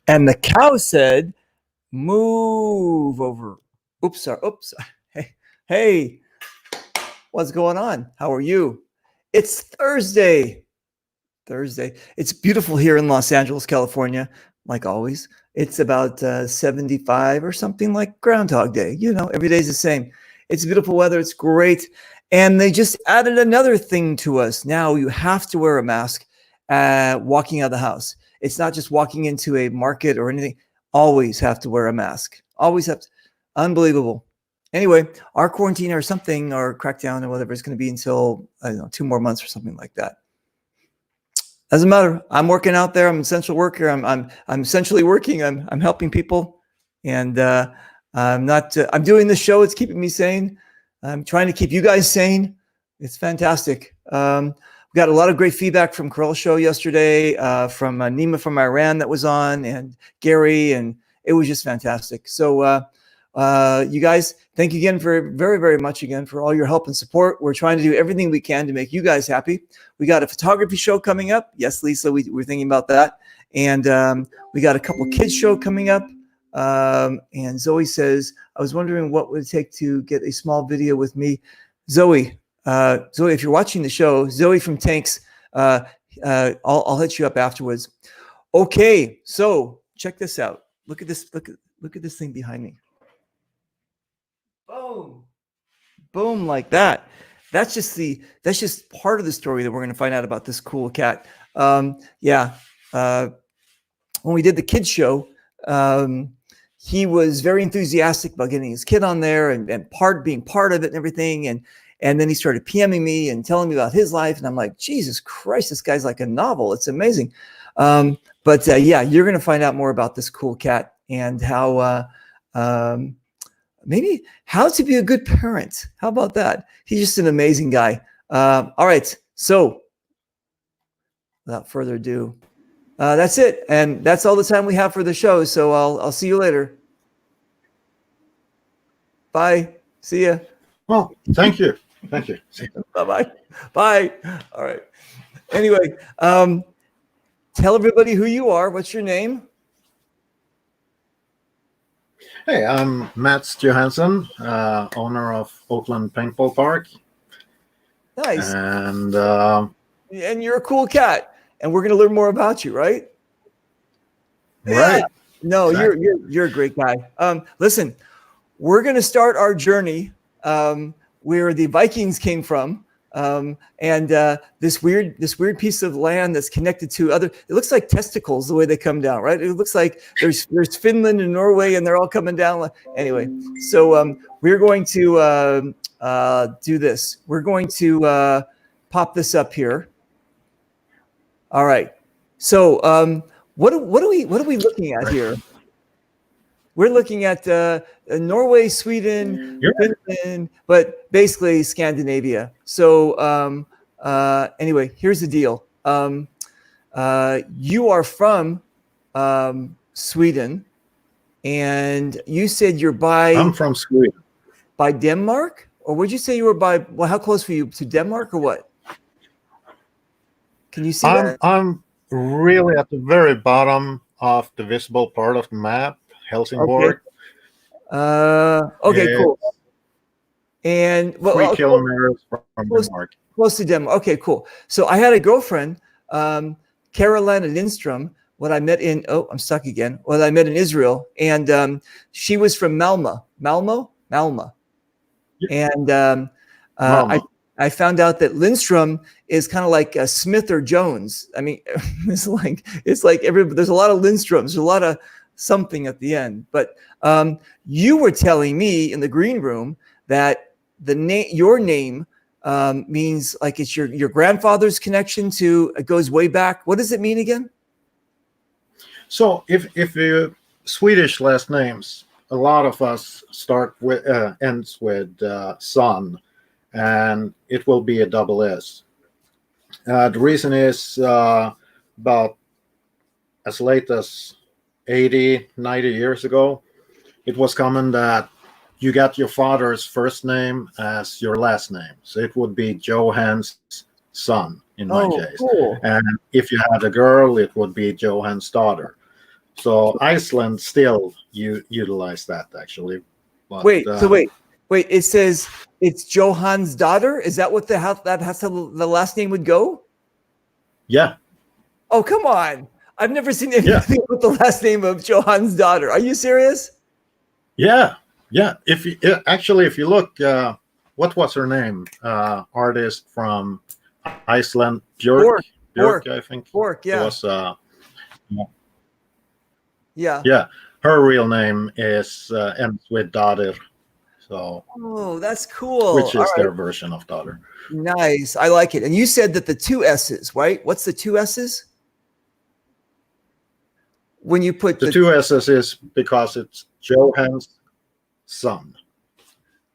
And the cow said, move over. Oops, sorry. Oops. Hey, what's going on? How are you? It's Thursday. It's beautiful here in Los Angeles, California, like always. It's about 75 or something, like Groundhog Day. Every day's the same. It's beautiful weather. It's great. And they just added another thing to us. Now you have to wear a mask walking out of the house. It's not just walking into a market or anything. Always have to wear a mask. Always have to. Unbelievable. Anyway, our quarantine or something, or crackdown or whatever, is going to be until, I don't know, 2 more months or something like that. Doesn't matter. I'm working out there. I'm an essential worker. I'm essentially working. I'm helping people, and I'm not. I'm doing this show. It's keeping me sane. I'm trying to keep you guys sane. It's fantastic. We got a lot of great feedback from Carell's show yesterday, from Nima from Iran that was on, and Gary, and it was just fantastic. So you guys, thank you again for very, very much again for all your help and support. We're trying to do everything we can to make you guys happy. We got a photography show coming up. Yes, Lisa, we're thinking about that. And we got a couple kids show coming up. And Zoe says, I was wondering what would it take to get a small video with me. Zoe, if you're watching the show, Zoe from Tanks, I'll hit you up afterwards. Okay, so check this out. Look at this. Look at this thing behind me. Boom, like that. That's just part of the story that we're going to find out about this cool cat. When we did the kids show, he was very enthusiastic about getting his kid on there and being part of it and everything. And then he started PMing me and telling me about his life. And I'm like, Jesus Christ, this guy's like a novel. It's amazing. But you're going to find out more about this cool cat and how, maybe how to be a good parent. How about that? He's just an amazing guy. All right. So without further ado, that's it. And that's all the time we have for the show. So I'll see you later. Bye. See ya. Well, thank you. Thank you. Bye-bye. Bye. All right. Anyway, tell everybody who you are. What's your name? Hey, I'm Mats Johansson, owner of Oakland Paintball Park. Nice. And you're a cool cat, and we're going to learn more about you, right? Right. Yeah. No, exactly. You're a great guy. Listen, we're going to start our journey where the Vikings came from. And this weird piece of land that's connected to it looks like testicles the way they come down, right? It looks like there's Finland and Norway and they're all coming down. Anyway, so we're going to do this. We're going to pop this up here. All right. So what are we looking at here? We're looking at Norway, Sweden, Finland, but basically Scandinavia. So anyway, here's the deal. You are from Sweden, and you said you're by... I'm from Sweden. By Denmark? Or would you say you were by... Well, how close were you to Denmark or what? Can you see that? I'm really at the very bottom of the visible part of the map. Helsingborg. Okay, cool. And 3 kilometers from Denmark. Close to Denmark. Okay, cool. So I had a girlfriend, Carolina Lindstrom, what I met in I'm stuck again. What I met in Israel, and she was from Malmö. Yeah. And I found out that Lindstrom is kind of like a Smith or Jones. I mean, it's like there's a lot of Lindstroms, there's a lot of something at the end. But you were telling me in the green room that your name means like it's your grandfather's connection to, it goes way back. What does it mean again? So if you Swedish last names, a lot of us start with ends with son, and it will be a double S. The reason is about as late as 80, 90 years ago, it was common that you got your father's first name as your last name. So it would be Johan's son in my case. Cool. And if you had a girl, it would be Johan's daughter. So Iceland still utilize that actually. But, Wait, so wait. It says it's Johan's daughter. Is that what that has to the last name would go? Yeah, Oh, come on. I've never seen anything with the last name of Johan's daughter. Are you serious? yeah. If you look, what was her name? Artist from Iceland, Björk, I think. Björk, yeah. It was, yeah. yeah. Her real name is ends with daughter. So, oh, that's cool. Which is their version of daughter. Nice. I like it. And you said that the 2 S's, right? What's the 2 S's? When you put the 2 S's is because it's Johansson.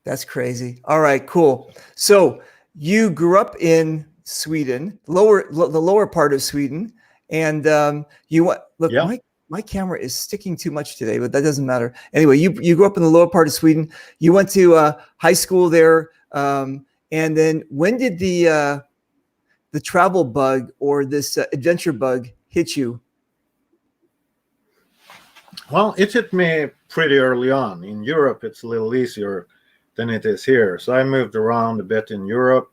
That's crazy. All right, cool. So you grew up in Sweden, the lower part of Sweden, and look. Yeah. My camera is sticking too much today, but that doesn't matter. Anyway, you grew up in the lower part of Sweden. You went to high school there, and then when did the travel bug or this adventure bug hit you? Well, it hit me pretty early on. In Europe, it's a little easier than it is here. So I moved around a bit in Europe.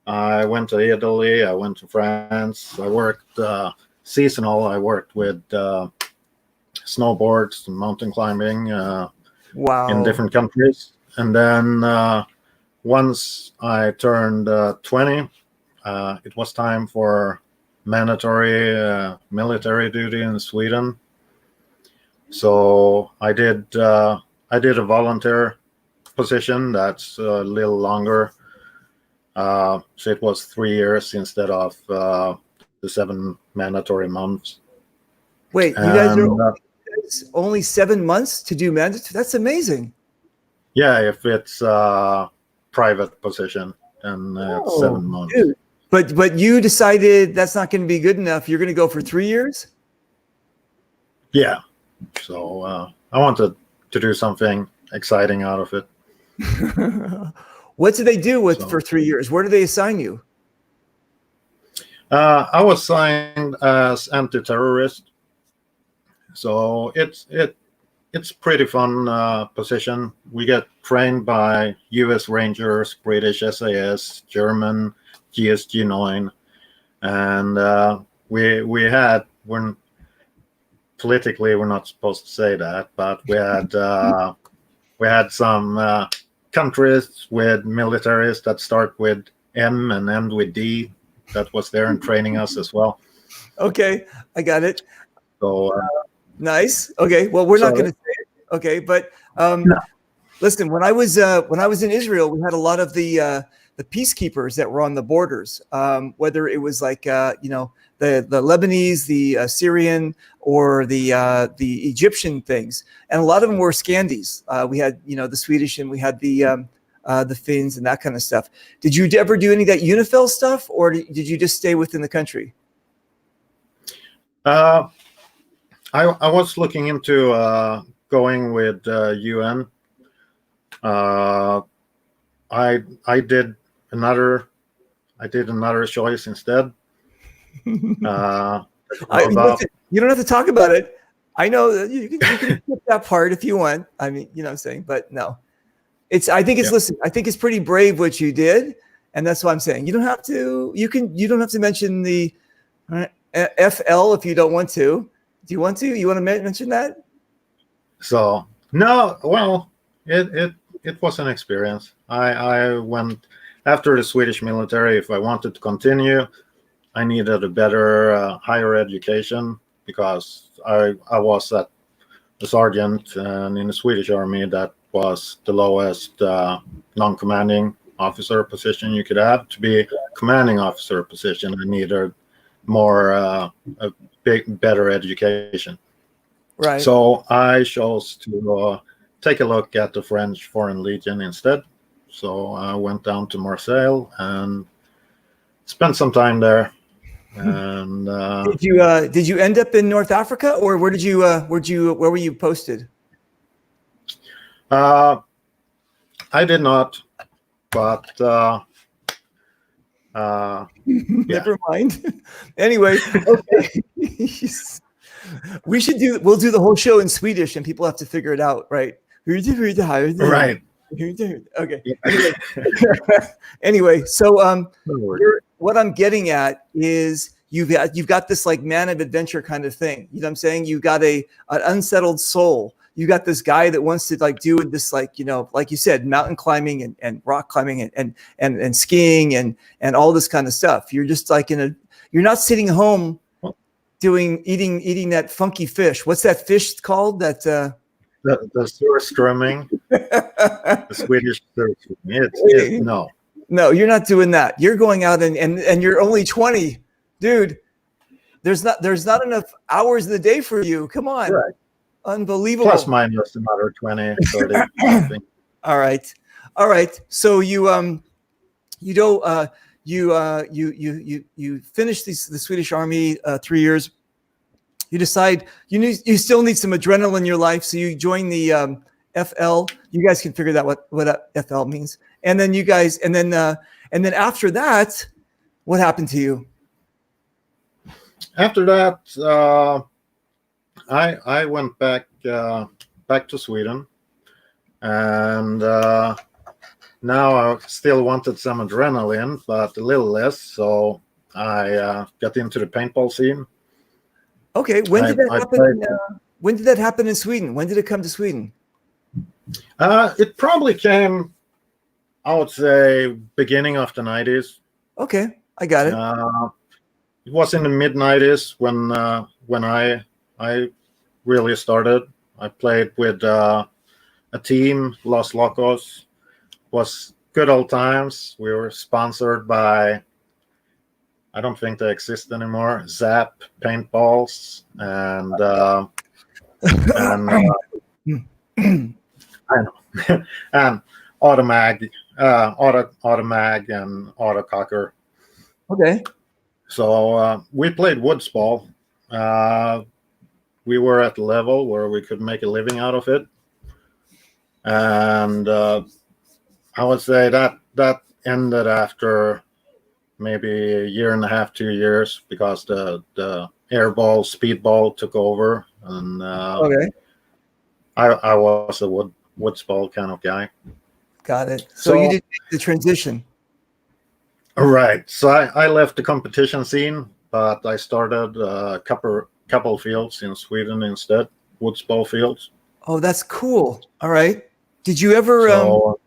I went to Italy. I went to France. I worked seasonal. I worked with snowboards and mountain climbing in different countries. And then once I turned 20, it was time for mandatory military duty in Sweden. So I did a volunteer position that's a little longer. So it was 3 years instead of the 7 mandatory months. Wait, you guys are only 7 months to do mandatory? That's amazing. Yeah, if it's a private position, and it's 7 months. Dude. But you decided that's not going to be good enough. You're going to go for 3 years? Yeah. So I wanted to do something exciting out of it. What do they do for 3 years? Where do they assign you? I was signed as anti-terrorist. So it's pretty fun position. We get trained by U.S. Rangers, British SAS, German GSG-9, and we're politically we're not supposed to say that, but we had some countries with militaries that start with M and end with D that was there and training us as well. Okay, I got it. So nice. Okay, well, we're not going to say it. Okay, but listen, when I was in Israel, we had a lot of the peacekeepers that were on the borders, whether it was like the Lebanese, the Syrian, or the Egyptian things, and a lot of them were Scandies. We had the Swedish, and we had the Finns and that kind of stuff. Did you ever do any of that UNIFIL stuff, or did you just stay within the country? I was looking into going with UN. I did another choice instead. You don't have to talk about it. I know that you can skip that part if you want. I mean, you know what I'm saying, but no. Listen, I think it's pretty brave what you did, and that's what I'm saying. You don't have to. You don't have to mention the FL if you don't want to. Do you want to? You want to mention that? So no. Well, it was an experience. I went after the Swedish military. If I wanted to continue, I needed a better higher education because I was at the sergeant, and in the Swedish army that was the lowest non-commanding officer position you could have. To be commanding officer position, I needed more a better education. Right. So I chose to take a look at the French Foreign Legion instead. So I went down to Marseille and spent some time there. And did you end up in North Africa, or where were you posted? I did not, but never mind. Anyway, okay. We'll do the whole show in Swedish and people have to figure it out, right? Right. Okay. Anyway, so what I'm getting at is you've got this like man of adventure kind of thing. You know what I'm saying? You got an unsettled soul. You got this guy that wants to like do this, like, you know, like you said, mountain climbing and rock climbing and skiing and all this kind of stuff. You're just like you're not sitting home eating that funky fish. What's that fish called? That the surströmming, the Swedish surströmming. No, you're not doing that. You're going out and you're only 20, dude. There's not enough hours in the day for you. Come on. Right. Unbelievable. Plus minus another 20, 30. Something. All right. So you finish the Swedish Army 3 years. You decide you still need some adrenaline in your life, so you join the FL. You guys can figure that what FL means. And then and then after that, what happened to you? After that, I went back to Sweden, and now I still wanted some adrenaline, but a little less. So I got into the paintball scene. Okay, when did that happen? When did that happen in Sweden? When did it come to Sweden? It probably came, I would say, beginning of the 90s. Okay, I got it. It was in the mid 90s when I really started. I played with a team, Los Locos. Was good old times. We were sponsored by, I don't think they exist anymore, Zap paintballs and I know and Automag and Autococker. Okay. So we played woods ball. We were at the level where we could make a living out of it, and I would say that ended after maybe a year and a half, 2 years, because the airball, speedball took over, and okay. I was a woods ball kind of guy. Got it. So you did the transition. Right. So I left the competition scene, but I started a couple fields in Sweden instead, woods ball fields. Oh, that's cool. All right. Did you ever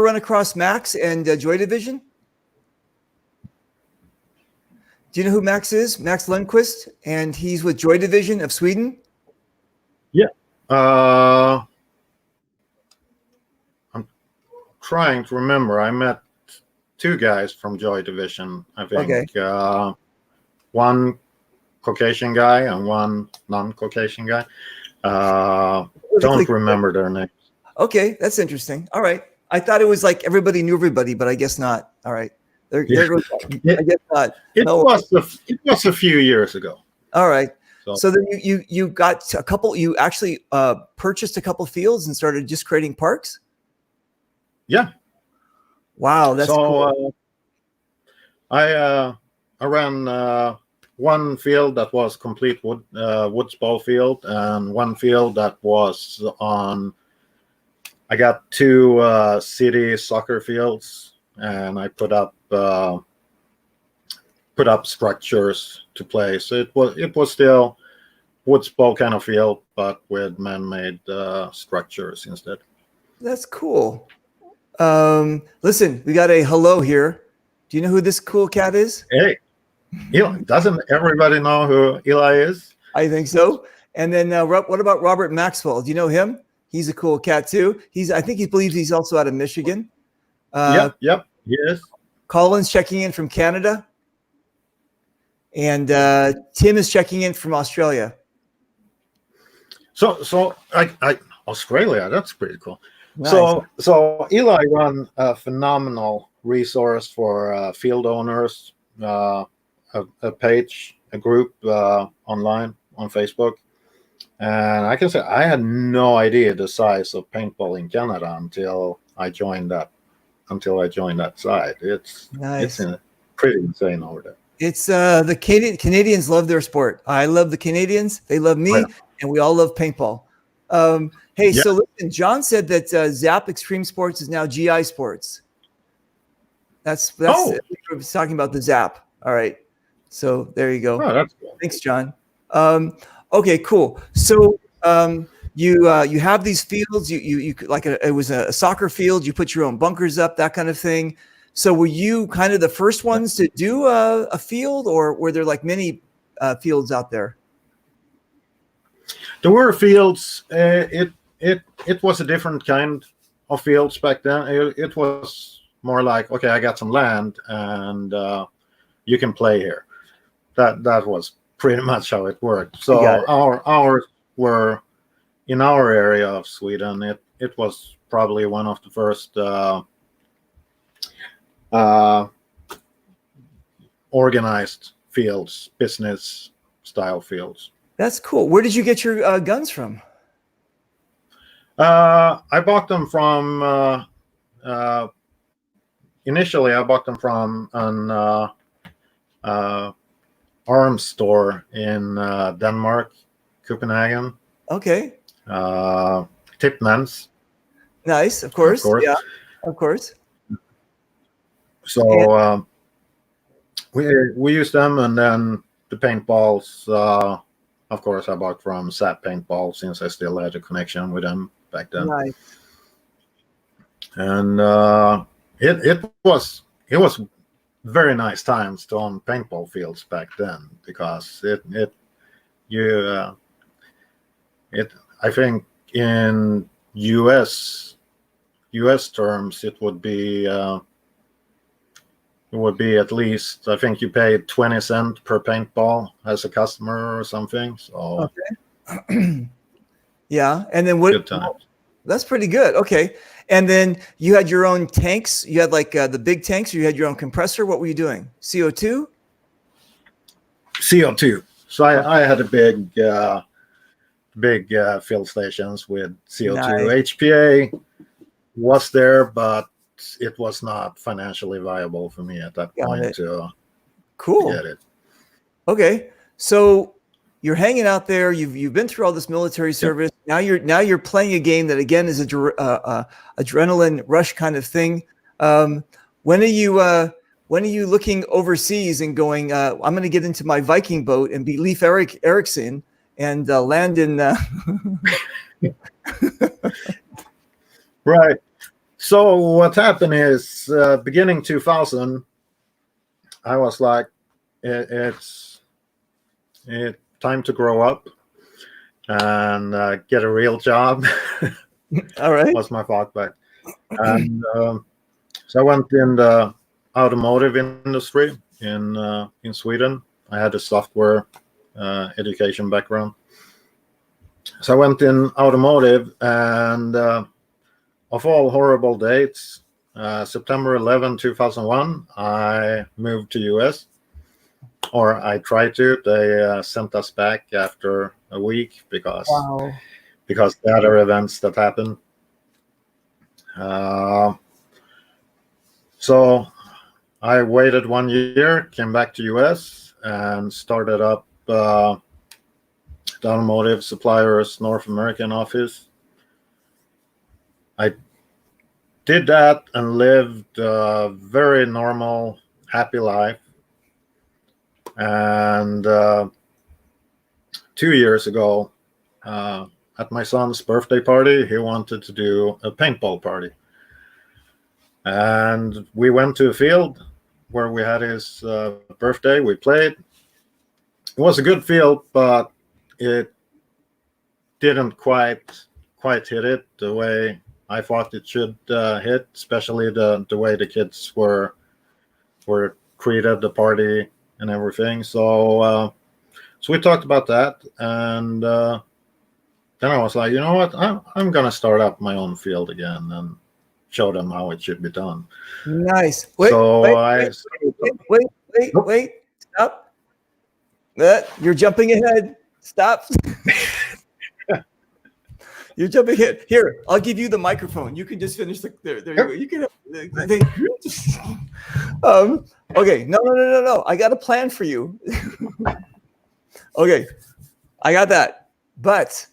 run across Max and Joy Division? Do you know who Max is? Max Lundqvist, and he's with Joy Division of Sweden. Yeah. I'm trying to remember. I met two guys from Joy Division, I think. Okay. One Caucasian guy and one non-Caucasian guy. Don't remember their names. Okay, that's interesting. All right. I thought it was like everybody knew everybody, but I guess not. All right. I guess not. It was a few years ago. All right. So then you got a couple. You actually purchased a couple fields and started just creating parks. Yeah. Wow, that's cool. I ran one field that was complete woods ball field, and one field that was on. I got two city soccer fields, and I put up structures to play. So it was still woods ball kind of field, but with man-made structures instead. That's cool. Listen, we got a hello here. Do you know who this cool cat is? Hey, Eli. Doesn't everybody know who Eli is? I think so. And then what about Robert Maxwell? Do you know him? He's a cool cat too. I think he believes he's also out of Michigan. Yep, he is. Colin's checking in from Canada. And Tim is checking in from Australia. So Australia, that's pretty cool. Nice. So Eli run a phenomenal resource for field owners, a page, a group online on Facebook. And I can say I had no idea the size of paintball in Canada until I joined that site. It's nice. It's pretty insane over there. It's the Canadians love their sport. I love the Canadians. They love Oh, yeah. me, and we all love paintball. Hey, Yeah. so listen, John said that Zap Extreme Sports is now GI Sports. That's Oh, we're talking about the Zap. All right. So there you go. oh, that's cool. Thanks, John. Okay, cool. So you have these fields. You like it was a soccer field. You put your own bunkers up, that kind of thing. So were you kind of the first ones to do a field, or were there like many fields out there? There were fields. It was a different kind of fields back then. It was more like, okay, I got some land and you can play here. That was pretty much how it worked. So ours were in our area of Sweden. It was probably one of the first organized fields, business style fields. That's cool. Where did you get your guns from? I bought them from initially. I bought them from an arms store in Denmark, Copenhagen. Okay. Tipmans. Nice, of course. Yeah, of course. So we used them, and then the paintballs. Of course, I bought from Zap Paintball since I still had a connection with them back then. Nice. And it was very nice times to own paintball fields back then, because I think in US terms it would be at least, I think you paid 20 cents per paintball as a customer or something. So okay. Yeah, and then what? Good times. That's pretty good. Okay, and then you had your own tanks. You had like the big tanks, or you had your own compressor. What were you doing? CO2. CO2. So I had a big field stations with CO2. Nice. HPA was there, but it was not financially viable for me at that point to get it. Okay, so you're hanging out there. You've been through all this military service. Yep. Now you're playing a game that again is a adrenaline rush kind of thing. When are you looking overseas and going? I'm going to get into my Viking boat and be Leif Erikson and land in. Right. So what happened is, beginning 2000, I was like, it's time to grow up and get a real job. All right. Was my thought back. And so I went in the automotive industry in Sweden. I had a software education background. So I went in automotive, and of all horrible dates, September 11, 2001, I moved to US, or I tried to. They sent us back after a week because the other events that happened. So I waited 1 year, came back to US, and started up the Automotive Suppliers North American office. I did that and lived a very normal, happy life. And 2 years ago, at my son's birthday party, he wanted to do a paintball party. And we went to a field where we had his birthday. We played. It was a good field, but it didn't quite hit it the way I thought it should hit, especially the way the kids were treated, the party and everything. So we talked about that, and then I was like, you know what, I'm gonna start up my own field again and show them how it should be done. Nice. Wait. Stop. You're jumping ahead. Stop. You're jumping in. Here, I'll give you the microphone. You can just finish there you go. You can okay. No. I got a plan for you. Okay. I got that. But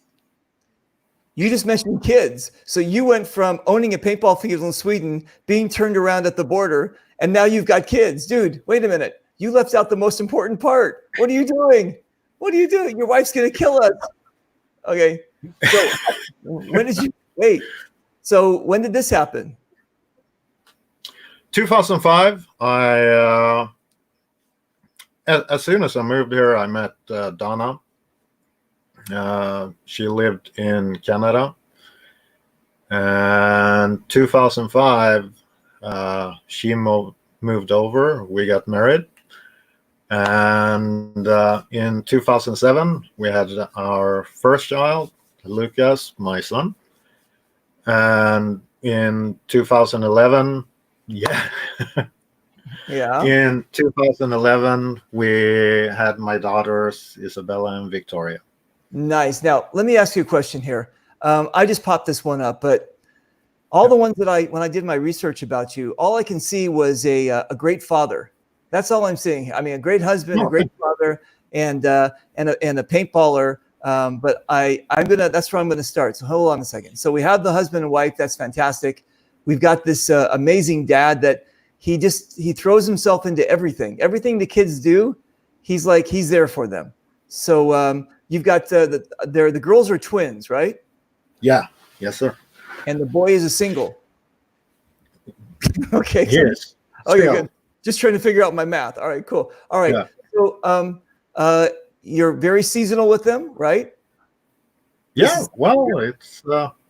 you just mentioned kids. So you went from owning a paintball field in Sweden, being turned around at the border, and now you've got kids. Dude, wait a minute. You left out the most important part. What are you doing? What are you doing? Your wife's going to kill us. Okay. So when did you wait? So when did this happen? 2005. As soon as I moved here, I met Donna. She lived in Canada, and 2005 she moved over. We got married, and in 2007 we had our first child, Lucas, my son. And in 2011, in 2011 we had my daughters Isabella and Victoria. Nice. Now, let me ask you a question here. I just popped this one up, but all the ones that when I did my research about you, all I can see was a great father. That's all I'm seeing. I mean, a great husband, a great father, and a paintballer. But that's where I'm gonna start. So hold on a second. So we have the husband and wife. That's fantastic. We've got this amazing dad that he throws himself into everything. Everything the kids do, he's there for them. So you've got the girls are twins, right? Yeah. Yes, sir. And the boy is a single. Okay. Yes. Okay, good. Just trying to figure out my math. All right, cool. All right. Yeah. So you're very seasonal with them, right? Yeah. Well,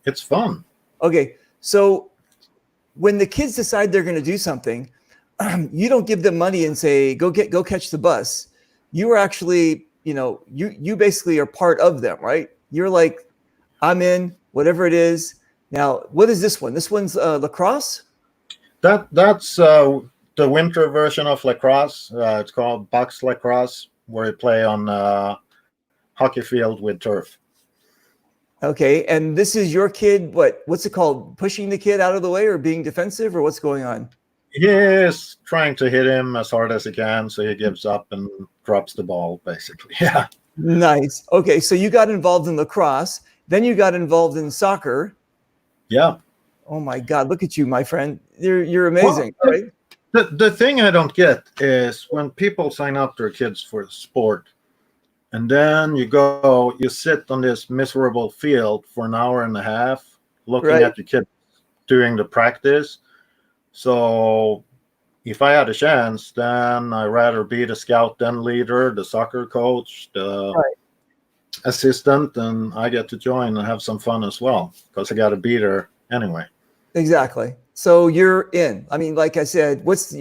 it's fun. Okay. So when the kids decide they're going to do something, you don't give them money and say, go catch the bus. You are actually, you basically are part of them, right? You're like, I'm in, whatever it is. Now, what is this one? This one's lacrosse? That's the winter version of lacrosse. It's called box lacrosse, where you play on hockey field with turf. Okay, and this is your kid, what's it called? Pushing the kid out of the way or being defensive, or what's going on? He is trying to hit him as hard as he can, so he gives up and drops the ball, basically. Yeah. Nice. Okay, so you got involved in lacrosse, then you got involved in soccer. Yeah. Oh my God, look at you, my friend. You're amazing, well, right? The thing I don't get is when people sign up their kids for sport, and then you sit on this miserable field for an hour and a half looking at your kid doing the practice. So if I had a chance, then I'd rather be the scout then leader, the soccer coach, the assistant, and I get to join and have some fun as well because I got to be there anyway. Exactly. So you're in. I mean, like I said, what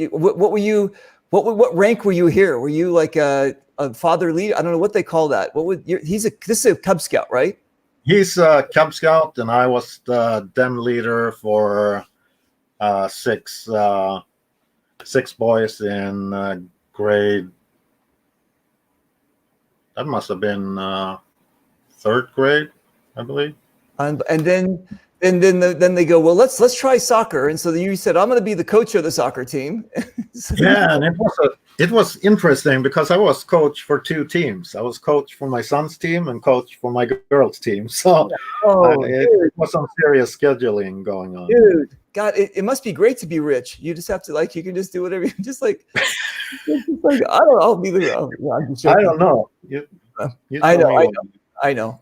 rank were you here? Were you like a father leader? I don't know what they call that. This is a Cub Scout, right? He's a Cub Scout, and I was the den leader for six boys in grade. That must have been third grade, I believe. And then they go, well, let's try soccer. And so you said, I'm going to be the coach of the soccer team. Yeah, and it was interesting because I was coach for two teams. I was coach for my son's team and coach for my girls' team. So it was some serious scheduling going on. Dude, God, it must be great to be rich. You just have to you can just do whatever. Just like I don't know. I'll be the. I don't know. I know.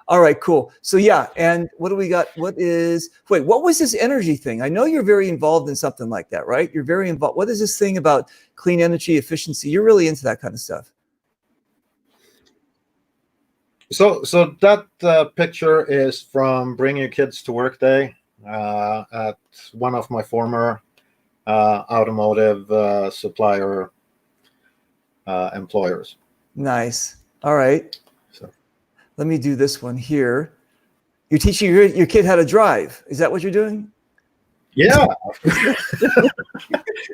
All right, cool. So yeah, and what do we got? What was this energy thing? I know you're very involved in something like that, right? You're very involved. What is this thing about clean energy efficiency? You're really into that kind of stuff. So that picture is from Bring Your Kids to Work Day at one of my former automotive supplier employers. Nice. All right. Let me do this one here. You're teaching your kid how to drive. Is that what you're doing? Yeah.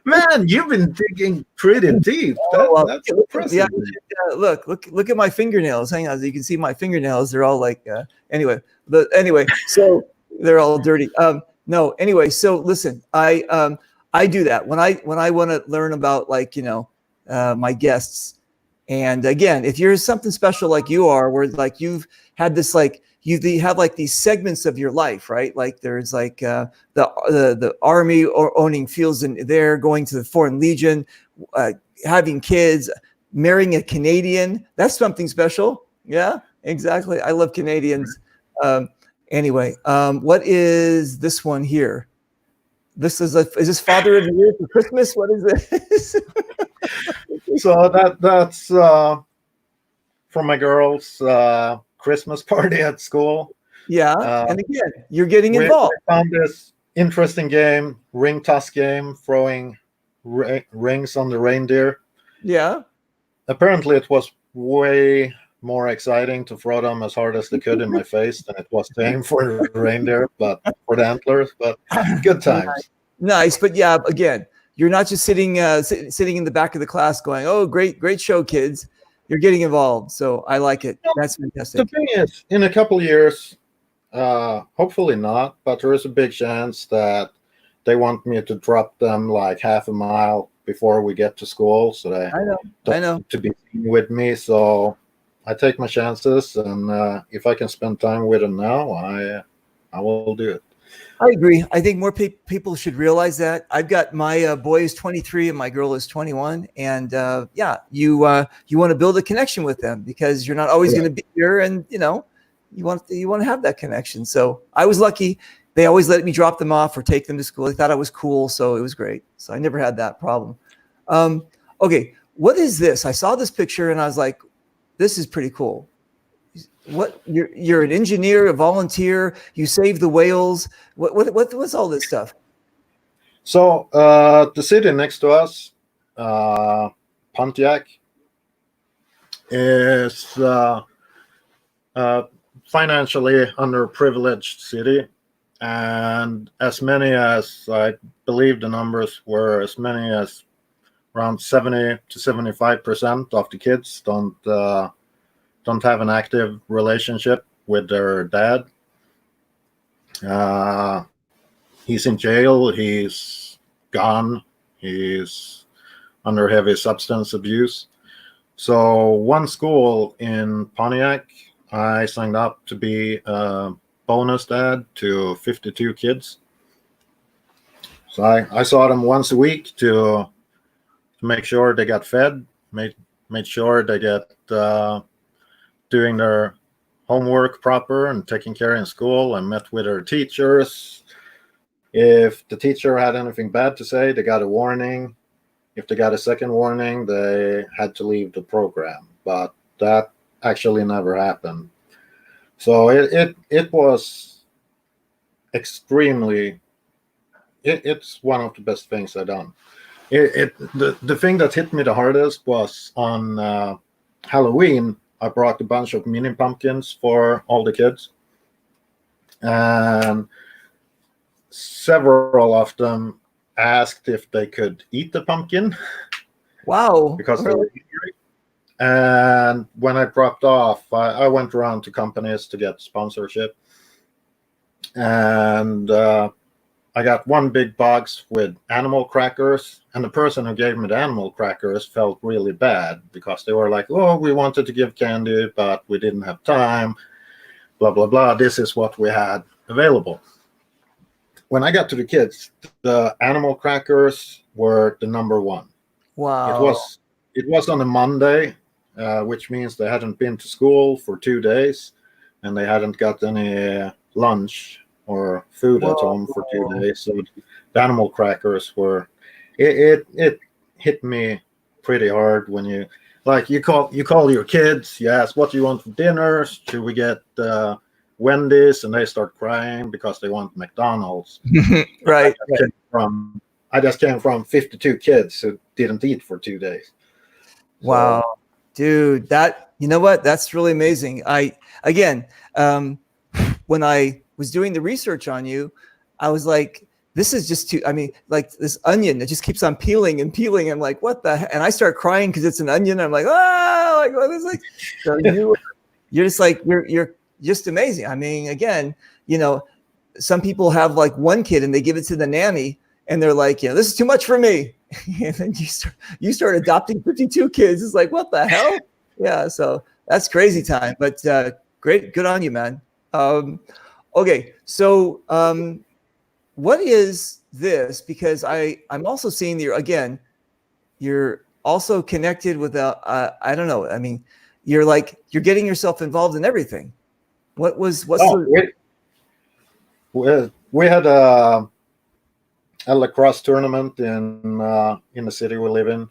Man, you've been digging pretty deep. That's impressive. Yeah, look at my fingernails. Hang on, you can see my fingernails. They're all like anyway. So they're all dirty. No, anyway. So listen, I do that when I want to learn about like my guests. And again, if you're something special like you are, where like you've had this like you have like these segments of your life, right? Like there's like the army or owning fields in there, going to the Foreign Legion, having kids, marrying a Canadian. That's something special. Yeah, exactly. I love Canadians. Anyway, what is this one here? This is this Father of the Year for Christmas? What is this? So that's from my girls' Christmas party at school. Yeah, and again, you're getting involved. We found this interesting game, ring toss game, throwing rings on the reindeer. Yeah. Apparently, it was way more exciting to throw them as hard as they could in my face than it was to aim for the reindeer, but for the antlers. But good times. Nice, but yeah, again, you're not just sitting in the back of the class going, "Oh, great show, kids." You're getting involved, so I like it. That's fantastic. The thing is, in a couple of years, hopefully not, but there is a big chance that they want me to drop them like half a mile before we get to school, so they I know to be with me. So I take my chances, and if I can spend time with them now, I will do it. I agree. I think more people should realize that. I've got my boy is 23 and my girl is 21, and you want to build a connection with them because you're not always going to be here, and you want to have that connection. So I was lucky; they always let me drop them off or take them to school. They thought I was cool, so it was great. So I never had that problem. Okay, what is this? I saw this picture and I was like, "This is pretty cool." What you're an engineer, a volunteer, you save the whales. What's all this stuff? So the city next to us, Pontiac, is financially underprivileged city, and as many as I believe the numbers were, as many as around 70 to 75% of the kids don't have an active relationship with their dad. He's in jail. He's gone. He's under heavy substance abuse. So one school in Pontiac, I signed up to be a bonus dad to 52 kids. So I saw them once a week to make sure they got fed, made sure they get doing their homework proper and taking care in school. I met with their teachers. If the teacher had anything bad to say, they got a warning. If they got a second warning, they had to leave the program. But that actually never happened. So it was extremely. It's one of the best things I've done. The thing that hit me the hardest was on Halloween. I brought a bunch of mini pumpkins for all the kids, and several of them asked if they could eat the pumpkin. Wow. Because they were hungry. And when I dropped off, I went around to companies to get sponsorship, and I got one big box with animal crackers, and the person who gave me the animal crackers felt really bad because they were like, "Oh, we wanted to give candy, but we didn't have time, blah, blah, blah. This is what we had available." When I got to the kids, the animal crackers were the number one. Wow. It was on a Monday, which means they hadn't been to school for 2 days, and they hadn't got any lunch or food at home for 2 days. So the animal crackers were, it hit me pretty hard when you call your kids, you ask, "What do you want for dinner? Should we get Wendy's?" And they start crying because they want McDonald's. Right. I just came from 52 kids who didn't eat for 2 days. Wow. Dude, you know what? That's really amazing. When I was doing the research on you, I was like, this is just too, I mean, like this onion that just keeps on peeling and peeling. I'm like, what the heck? And I start crying because it's an onion. I'm like, ah, like what is like? So you're just like, you're just amazing. I mean, again, you know, some people have like one kid and they give it to the nanny and they're like, you know, this is too much for me. And then you start adopting 52 kids. It's like, what the hell? Yeah. So that's crazy time, but great. Good on you, man. Okay. So, what is this? Because I'm also seeing you're also connected with I don't know. I mean, you're getting yourself involved in everything. What's we had a lacrosse tournament in the city we live in,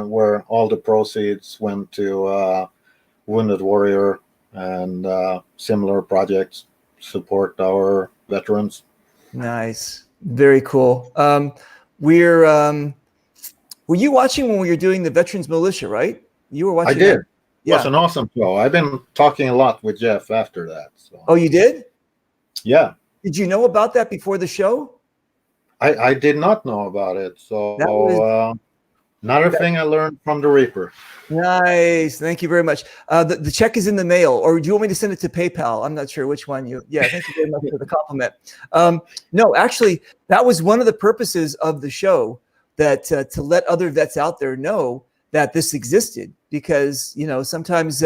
where all the proceeds went to Wounded Warrior and similar projects support our veterans. Nice. Very cool. Were you watching when we were doing the Veterans Militia, right? You were watching. I did. That? It was an awesome show. I've been talking a lot with Jeff after that. So. Oh, you did? Yeah. Did you know about that before the show? I did not know about it. So another thing I learned from the Reaper. Nice. Thank you very much. The check is in the mail, or do you want me to send it to PayPal? I'm not sure which one yeah, thank you very much for the compliment. No, actually, that was one of the purposes of the show, that to let other vets out there know that this existed, because, you know, sometimes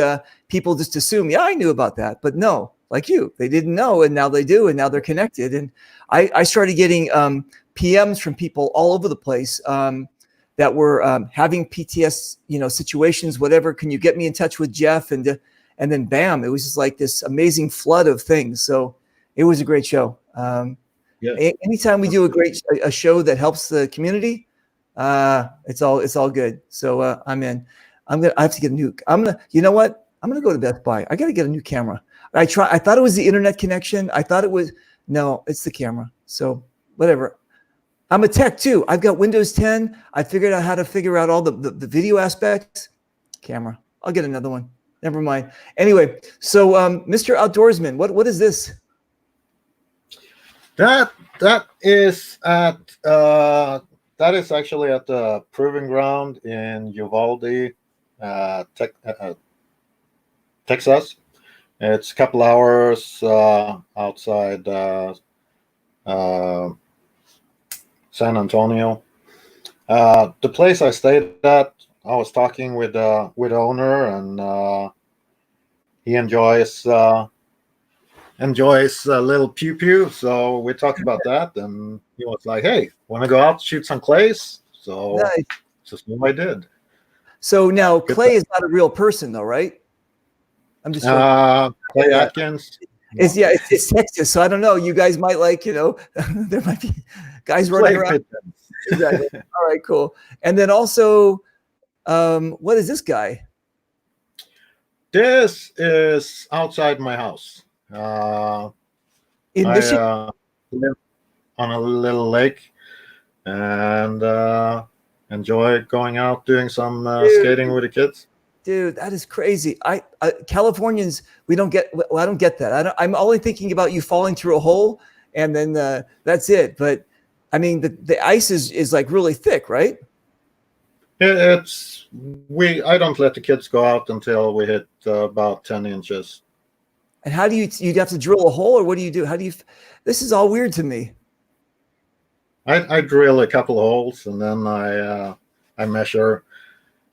people just assume, yeah, I knew about that, but no, like you, they didn't know, and now they do, and now they're connected. And I started getting PMs from people all over the place that were having PTS, you know, situations, whatever. Can you get me in touch with Jeff? And then bam, it was just like this amazing flood of things. So it was a great show. Anytime we do a show that helps the community, it's all good. So I'm in. I have to get a new. You know what? I'm gonna go to Best Buy. I got to get a new camera. I thought it was the internet connection. No, it's the camera. So whatever. I'm a tech too. I've got Windows 10. I figured out how to figure out all the video aspects. Camera. I'll get another one. Never mind. Anyway, so Mr. Outdoorsman, what is this? That is actually at the proving ground in Uvalde, Texas. It's a couple hours outside San Antonio. The place I stayed at, I was talking with the owner, and he enjoys a little pew pew. So we talked about that, and he was like, "Hey, want to go out shoot some clays?" So nice. Just what I did. So now Clay is not a real person, though, right? I'm just Clay Atkins. It's Texas, so I don't know. You guys might there might be guys running around. Exactly. All right, cool. And then also, what is this guy? This is outside my house. In Michigan? I live on a little lake, and enjoy going out doing some skating with the kids. Dude, that is crazy. Californians, I don't get that. I'm only thinking about you falling through a hole, and then that's it. But I mean, the ice is like really thick, right? I don't let the kids go out until we hit about 10 inches. And how do you'd have to drill a hole, or what do you do? This is all weird to me. I drill a couple of holes, and then I measure,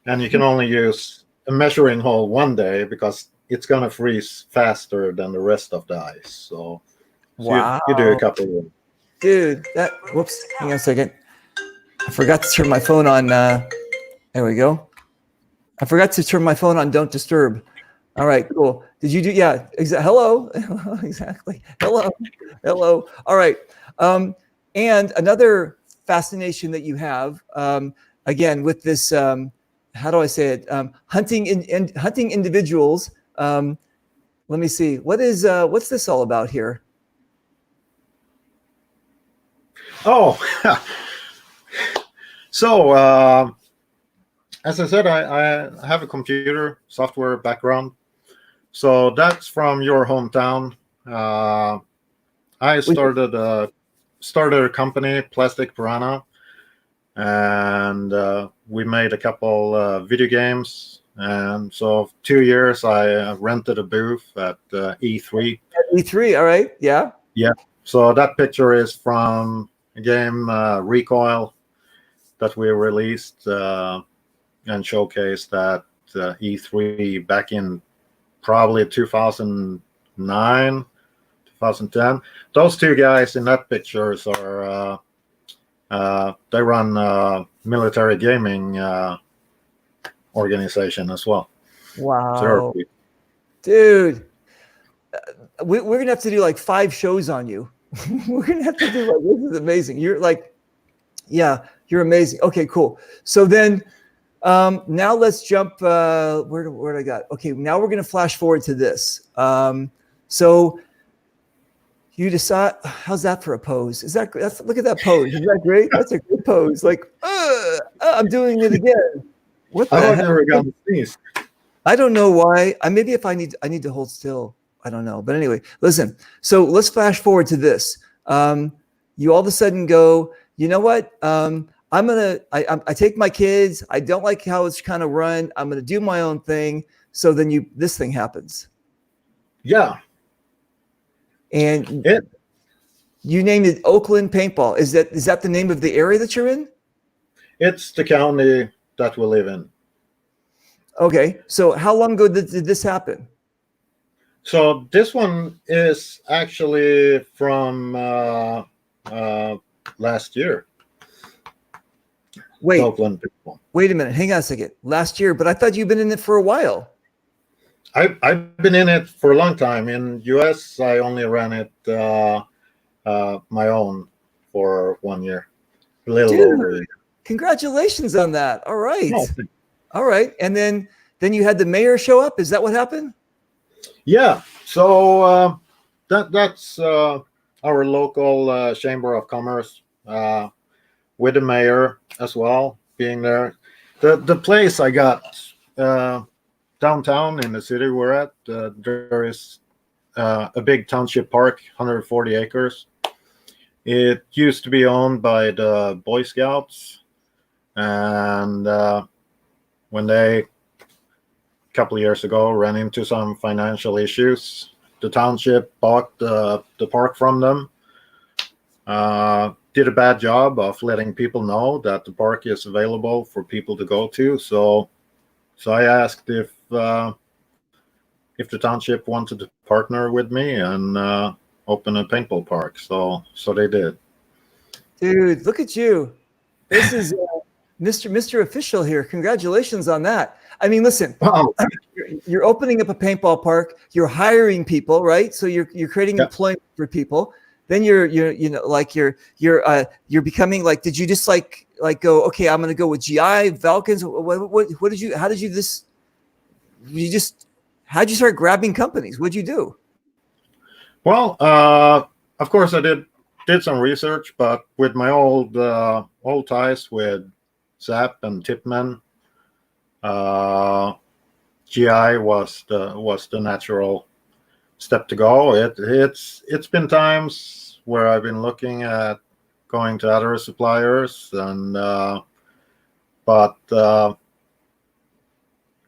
and you can only use a measuring hole one day because it's going to freeze faster than the rest of the ice. So wow. You do a couple of them. Dude, whoops, hang on a second. I forgot to turn my phone on. There we go. I forgot to turn my phone on Don't Disturb. All right, cool. Did you do? Yeah, hello. Exactly. Hello. All right. And another fascination that you have, again, with this, how do I say it? Hunting individuals. Let me see. What's this all about here? Oh, so as I said, I have a computer software background. So that's from your hometown. I started a started a company, Plastic Piranha, and we made a couple video games. And so 2 years, I rented a booth at E3. E3, all right, yeah. Yeah. So that picture is from a game, Recoil, that we released and showcased at E3 back in probably 2009, 2010. Those two guys in that pictures are they run military gaming organization as well. Wow, dude, we're gonna have to do like 5 shows on you. We're gonna have to do like, this is amazing. You're like, yeah, you're amazing. Okay, cool. So then now let's jump. Where did I got? Okay, now we're gonna flash forward to this. So you decide, how's that for a pose? Look at that pose. Is that great? That's a good pose. Like, I'm doing it again. What the I've heck? never gotten these. I don't know why. Maybe if I need to hold still. I don't know. But anyway, listen. So let's flash forward to this. You all of a sudden go, you know what? I take my kids. I don't like how it's kind of run. I'm gonna do my own thing. So then this thing happens. Yeah. And you named it Oakland Paintball. Is that the name of the area that you're in? It's the county that we live in. Okay. So how long ago did this happen? So this one is actually from last year. Wait. Oakland Paintball. Wait a minute. Hang on a second. Last year, but I thought you've been in it for a while. I've been in it for a long time. In US, I only ran it my own for 1 year, a little over a year. Congratulations on that. All right. Oh, all right. And then you had the mayor show up. Is that what happened? yeah. So that's our local chamber of commerce with the mayor as well being there. The place I got. Downtown in the city we're at, there is a big township park, 140 acres. It used to be owned by the Boy Scouts, and when they, a couple of years ago, ran into some financial issues, the township bought the park from them, did a bad job of letting people know that the park is available for people to go to. So I asked if the township wanted to partner with me and open a paintball park. So they did. Dude, look at you. This is Mr. Official here. Congratulations on that. I mean, listen, Wow. You're opening up a paintball park. You're hiring people, right? So you're creating employment for people. Then you're becoming like, did you just like go, okay, I'm going to go with GI Falcons. How'd you start grabbing companies? What'd you do? Well, of course I did some research, but with my old ties with Zap and Tipman, GI was the natural step to go. It's been times where I've been looking at going to other suppliers, and but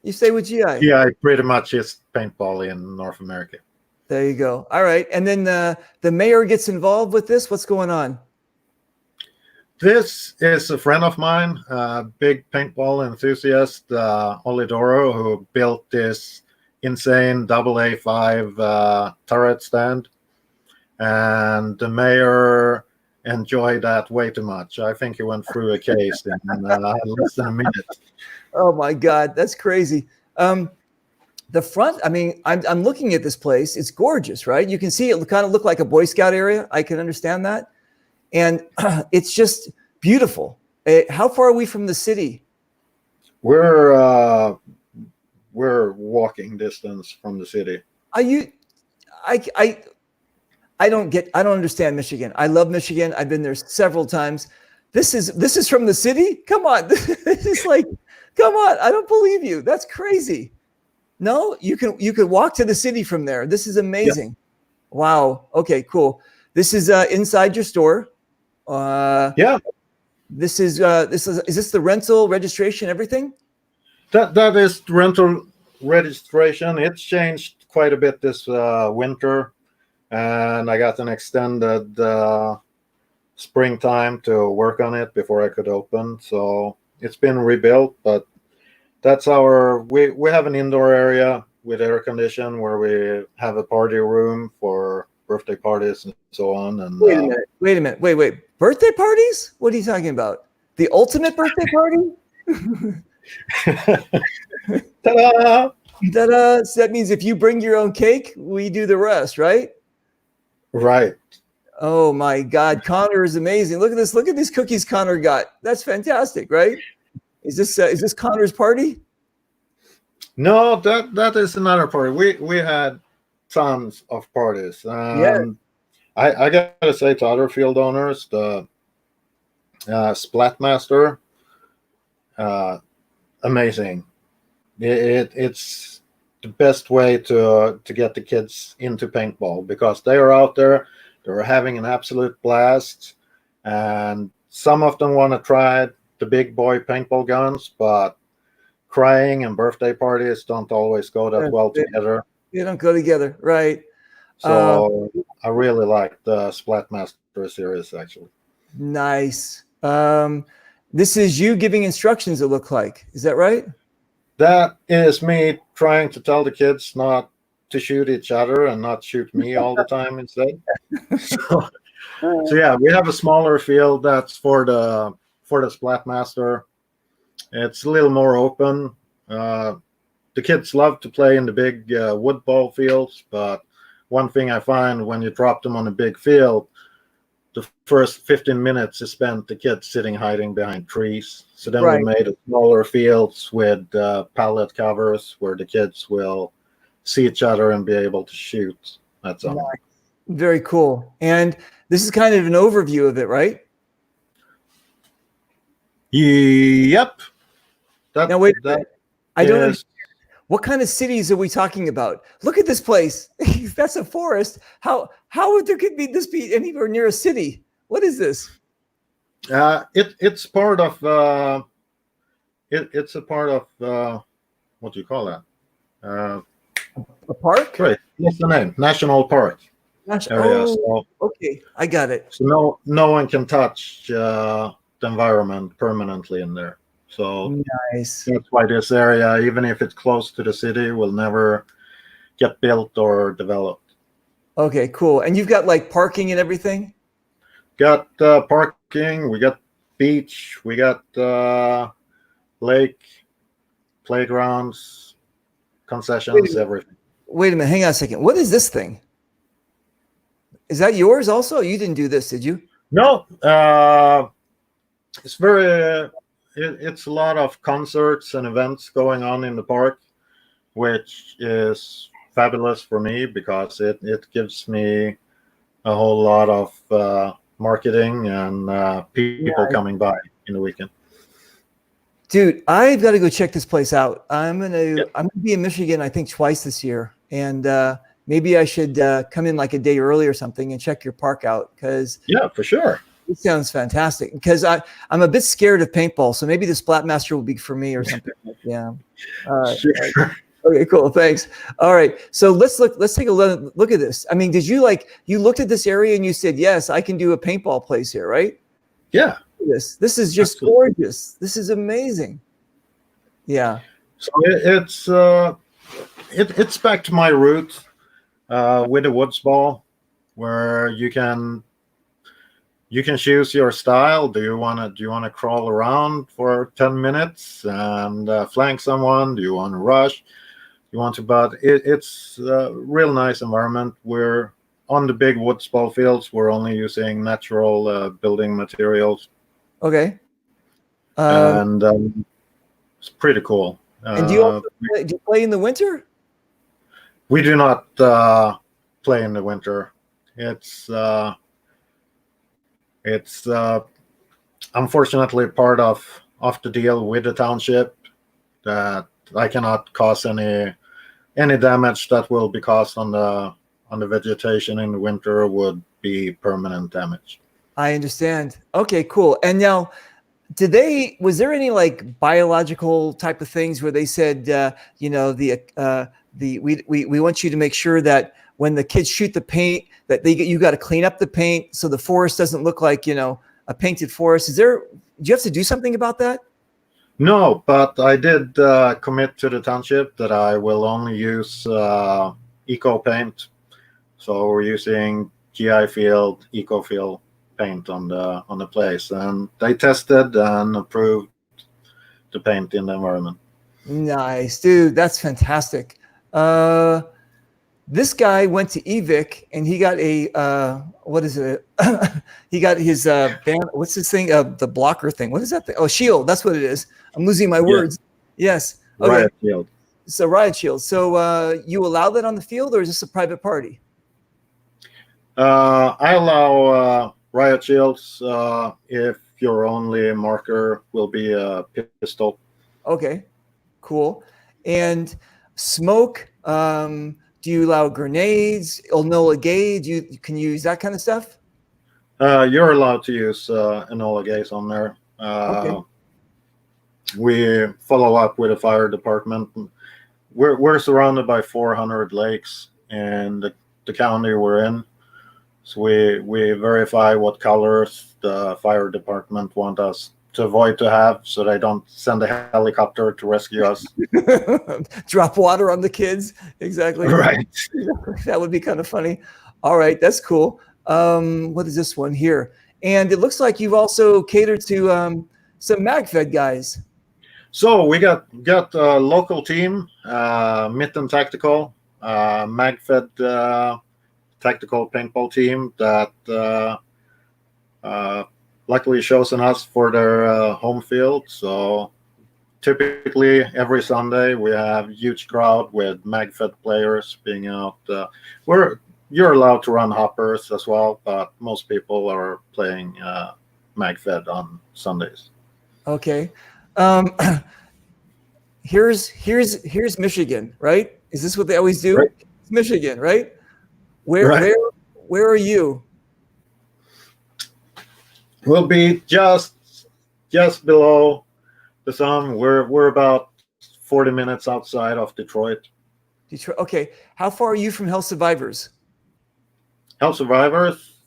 you stay with GI. GI pretty much is paintball in North America. There you go. All right, and then the mayor gets involved with this. What's going on? This is a friend of mine, a big paintball enthusiast, Ollie Doro, who built this insane AA5 turret stand, and the mayor enjoyed that way too much. I think he went through a case in less than a minute. Oh my God, that's crazy. The front, I mean, I'm looking at this place. It's gorgeous, right? You can see it kind of look like a Boy Scout area. I can understand that. And it's just beautiful. How far are we from the city? We're walking distance from the city. Are you? I don't understand Michigan. I love Michigan. I've been there several times. This is from the city? Come on. This is like, come on. I don't believe you. That's crazy. No, you could walk to the city from there. This is amazing. Yeah. Wow. Okay, cool. This is inside your store. Yeah, This is is this the rental registration, everything? that is rental registration. It's changed quite a bit this winter, and I got an extended springtime to work on it before I could open. So it's been rebuilt, but that's we have an indoor area with air condition where we have a party room for birthday parties and so on. And Wait a minute. Wait a minute. Wait. Birthday parties? What are you talking about? The ultimate birthday party? ta-da! Ta-da! So that means if you bring your own cake, we do the rest, right? Right. Oh my God, Connor is amazing. Look at this. Look at these cookies Connor got. That's fantastic, right? Is this Connor's party? No, that is another party. We had tons of parties. Yeah. I gotta say to other field owners, the Splatmaster, amazing. It's the best way to get the kids into paintball because they are out there, they're having an absolute blast, and some of them want to try the big boy paintball guns, but crying and birthday parties don't always go that well together. They don't go together, right? So I really like the Splatmaster series, actually. Nice. This is you giving instructions, it look like. Is that right? That is me trying to tell the kids not to shoot each other and not shoot me all the time instead. So yeah, we have a smaller field that's for the Splatmaster. It's a little more open. The kids love to play in the big wood ball fields, but one thing I find when you drop them on a big field, the first 15 minutes is spent the kids sitting hiding behind trees. So then we made a smaller fields with pallet covers where the kids will see each other and be able to shoot. That's all. Nice. Very cool. And this is kind of an overview of it, right? Yep. Now wait a minute. I don't understand. What kind of cities are we talking about? Look at this place. That's a forest. How would this be anywhere near a city? What is this? It's part of it's a part of what do you call that? A park? Right. What's the name? National Park area. So, okay, I got it. So no one can touch the environment permanently in there. So nice. That's why this area, even if it's close to the city, will never get built or developed. Okay, cool. And you've got like parking and everything? Got parking, we got beach, we got lake, playgrounds, concessions, everything. Wait a minute, hang on a second. What is this thing? Is that yours also? You didn't do this, did you? No, it's it's a lot of concerts and events going on in the park, which is fabulous for me because it gives me a whole lot of marketing and people coming by in the weekend. Dude, I've got to go check this place out. I'm gonna be in Michigan, I think, twice this year, and maybe I should come in like a day early or something and check your park out because for sure. It sounds fantastic because I'm a bit scared of paintball, so maybe the Splatmaster will be for me or something. Yeah. All right. Sure. Okay, cool. Thanks. All right. So let's take a look at this. I mean, did you looked at this area and you said, yes, I can do a paintball place here, right? Yeah. This is just Absolutely. Gorgeous. This is amazing. Yeah. So it's back to my roots with the woods ball, where you can choose your style. Do you want to crawl around for 10 minutes and flank someone? Do you want to rush? But it's a real nice environment. We're on the big woods ball fields. We're only using natural building materials. Okay. And it's pretty cool. And do you play in the winter? We do not play in the winter. It's unfortunately part of the deal with the township that I cannot cause any damage that will be caused on the vegetation in the winter would be permanent damage. I understand. Okay, cool. And now, was there any like biological type of things where they said, we want you to make sure that when the kids shoot the paint, that you got to clean up the paint so the forest doesn't look like, a painted forest. Do you have to do something about that? No, but I did commit to the township that I will only use eco paint. So we're using GI Field, Eco Field paint on the place, and they tested and approved the paint in the environment. Nice, dude. That's fantastic. This guy went to EVIC and he got what is it? He got his band. What's this thing? The blocker thing. What is that thing? Oh, shield. That's what it is. I'm losing my words. Yes. Okay. Riot shield. So riot shield. So you allow that on the field, or is this a private party? I allow riot shields if your only marker will be a pistol. Okay, cool. And smoke. Do you allow grenades, Enola Gay? Can you use that kind of stuff? You're allowed to use Enola Gays on there. Okay. We follow up with the fire department. We're surrounded by 400 lakes in the county we're in. So we verify what colors the fire department want us to avoid to have, so they don't send a helicopter to rescue us. Drop water on the kids. Exactly. Right. That would be kind of funny. All right, that's cool. What is this one here? And it looks like you've also catered to some MagFed guys. So we got a local team, Mitten Tactical, MagFed tactical paintball team that luckily chosen us for their home field. So typically every Sunday we have a huge crowd with MagFed players being out. You're allowed to run hoppers as well, but most people are playing MagFed on Sundays. Okay. Here's Michigan, right? Is this what they always do? Right. It's Michigan, right? Where are you? We'll be just below the sun. We're about 40 minutes outside of Detroit. Detroit. Okay. How far are you from Hell Survivors? Hell Survivors,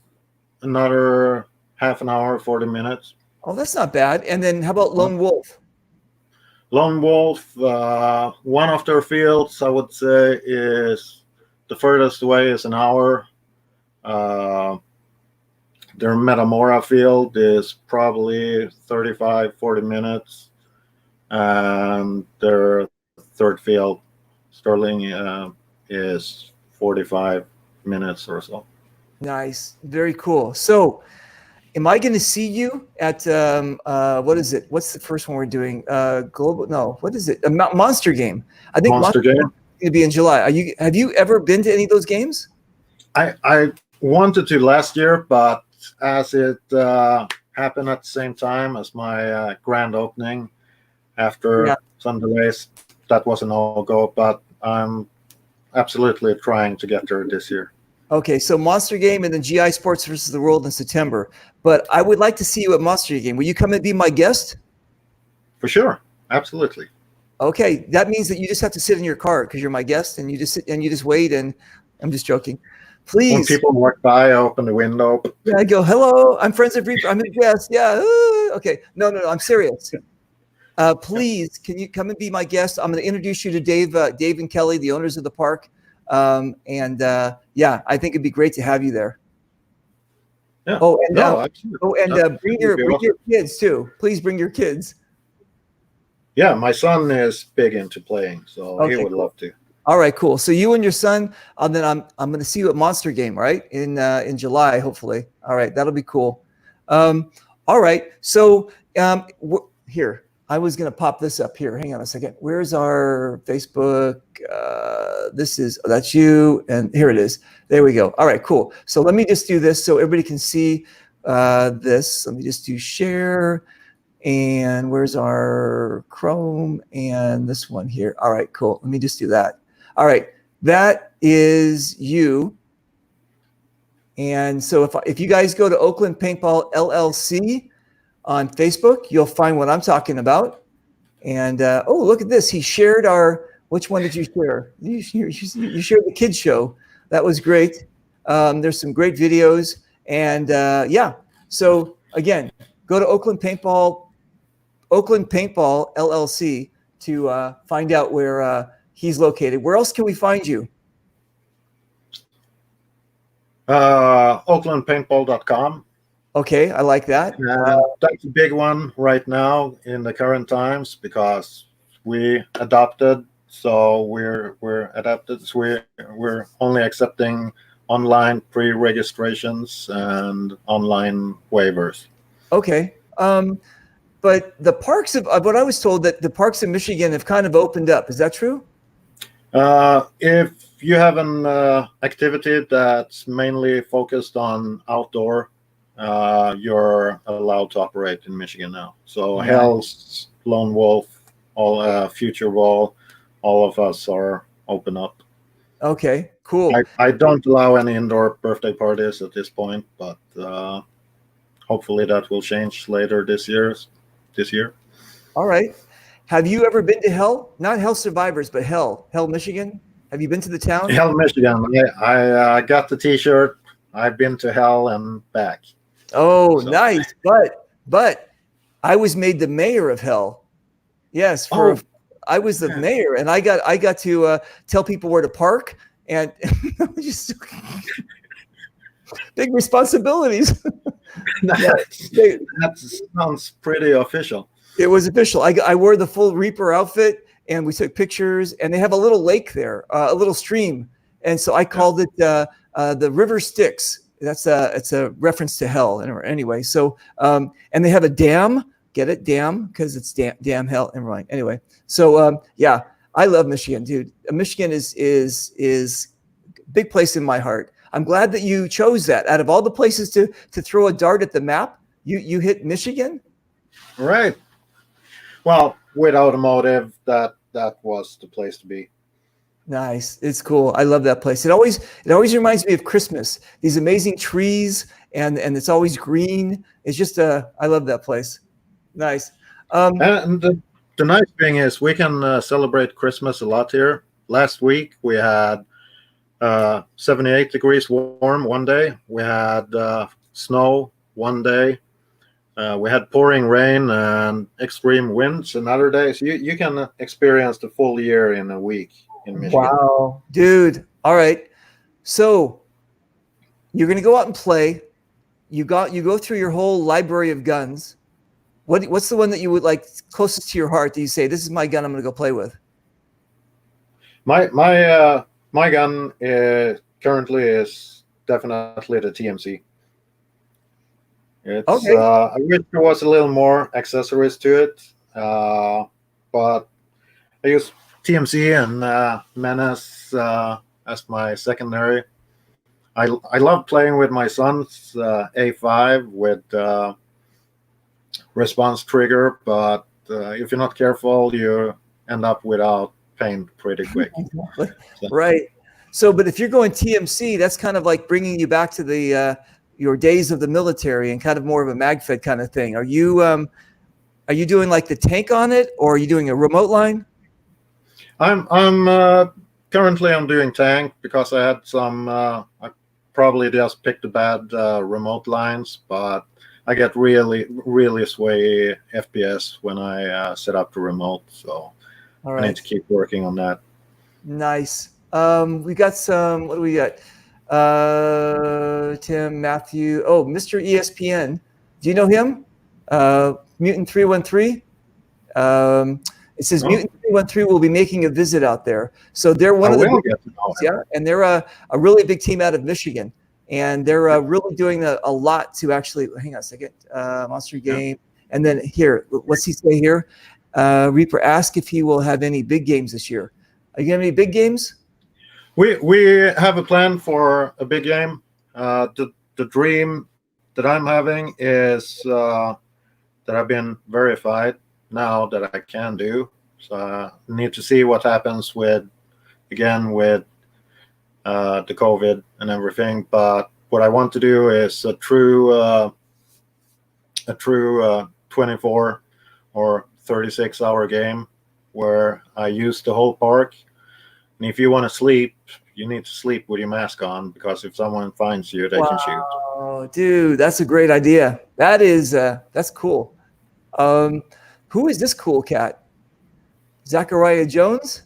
another half an hour, 40 minutes. Oh, that's not bad. And then how about Lone Wolf? Lone Wolf, one of their fields, I would say, is the furthest away is an hour. Their Metamora field is probably 35, 40 minutes. And their third field, Sterling, is 45 minutes or so. Nice. Very cool. So am I going to see you at, what is it? What's the first one we're doing? Global? No, what is it? A Monster Game. I think Monster Game. Going to be in July. Have you ever been to any of those games? I wanted to last year, but as it happened at the same time as my grand opening, after some delays, that was a no-go. But I'm absolutely trying to get there this year. Okay, so Monster Game and then GI Sports versus the World in September. But I would like to see you at Monster Game. Will you come and be my guest? For sure, absolutely. Okay, that means that you just have to sit in your car because you're my guest, and you just sit and you just wait. And I'm just joking. Please. When people walk by, I open the window. Yeah, I go, hello, I'm friends of Reaper. I'm a guest. Yeah. Okay. No, I'm serious. Please, can you come and be my guest? I'm going to introduce you to Dave and Kelly, the owners of the park. I think it'd be great to have you there. Yeah. Bring your kids too. Please bring your kids. Yeah, my son is big into playing, so he would love to. All right, cool. So you and your son, and then I'm going to see you at Monster Game, right? In July, hopefully. All right, that'll be cool. All right, so here. I was going to pop this up here. Hang on a second. Where's our Facebook? That's you. And here it is. There we go. All right, cool. So let me just do this so everybody can see this. Let me just do share. And where's our Chrome and this one here? All right, cool. Let me just do that. All right, that is you. And so if you guys go to Oakland Paintball LLC on Facebook, you'll find what I'm talking about. And oh, look at this. He shared which one did you share? You shared the kids show. That was great. There's some great videos. And yeah, so again, go to Oakland Paintball LLC to find out where he's located. Where else can we find you? OaklandPaintball.com. Okay, I like that. That's a big one right now in the current times because we adopted. So we're adapted. So we're only accepting online pre-registrations and online waivers. Okay. But the parks of what I was told that the parks in Michigan have kind of opened up. Is that true? If you have an activity that's mainly focused on outdoor, you're allowed to operate in Michigan now. So Nice. Hell's, Lone Wolf, all Future Wall, all of us are open up. Okay, cool. I don't allow any indoor birthday parties at this point, but hopefully that will change later this year. All right. Have you ever been to Hell? Not Hell Survivors, but Hell, Michigan. Have you been to the town? Hell, Michigan. I got the T-shirt. I've been to Hell and back. Oh, so. Nice. But I was made the mayor of Hell. Yes, I was the mayor, and I got to tell people where to park, and just big responsibilities. That sounds pretty official. It was official. I wore the full Reaper outfit, and we took pictures. And they have a little lake there, a little stream, and so I called it the River Styx. It's a reference to Hell. Anyway, so and they have a dam. Get it, dam, because it's dam Hell. Never mind. Anyway, so yeah, I love Michigan, dude. Michigan is a big place in my heart. I'm glad that you chose that. Out of all the places to throw a dart at the map, you hit Michigan. Right. Well, with automotive, that was the place to be. Nice. It's cool. I love that place. It always reminds me of Christmas. These amazing trees, and it's always green. It's just I love that place. Nice. And the nice thing is we can celebrate Christmas a lot here. Last week we had 78 degrees warm one day. We had snow one day. We had pouring rain and extreme winds another day. So you can experience the full year in a week in Michigan. Wow, dude. All right. So you're going to go out and play. You go through your whole library of guns. What's the one that you would like closest to your heart that you say, this is my gun I'm going to go play with? My gun currently is definitely the TMC. It's okay. I wish there was a little more accessories to it, but I use TMC and Menace as my secondary. I love playing with my son's A5 with response trigger, but if you're not careful, you end up without paint pretty quick. So. Right. So, but if you're going TMC, that's kind of like bringing you back to the your days of the military and kind of more of a MagFed kind of thing. Are you doing like the tank on it, or are you doing a remote line? I'm currently I'm doing tank because I had some. I probably just picked the bad remote lines, but I get really sway FPS when I set up the remote. So all right. I need to keep working on that. Nice. We got some. What do we got? Tim, Matthew. Oh, Mr. ESPN. Do you know him? Mutant 313. It says Mutant 313 will be making a visit out there. So they're one of the and they're a really big team out of Michigan, and they're really doing a lot to actually. Hang on a second. Monster Game, and then here. What's he say here? Reaper asked if he will have any big games this year. Are you gonna have any big games? We have a plan for a big game. The dream that I'm having is that I've been verified now that I can do. So I need to see what happens with the COVID and everything. But what I want to do is a true 24 or 36-hour game where I use the whole park. And if you want to sleep, you need to sleep with your mask on, because if someone finds you, they can shoot. Oh, dude, that's a great idea. That's cool. Who is this cool cat? Zachariah Jones?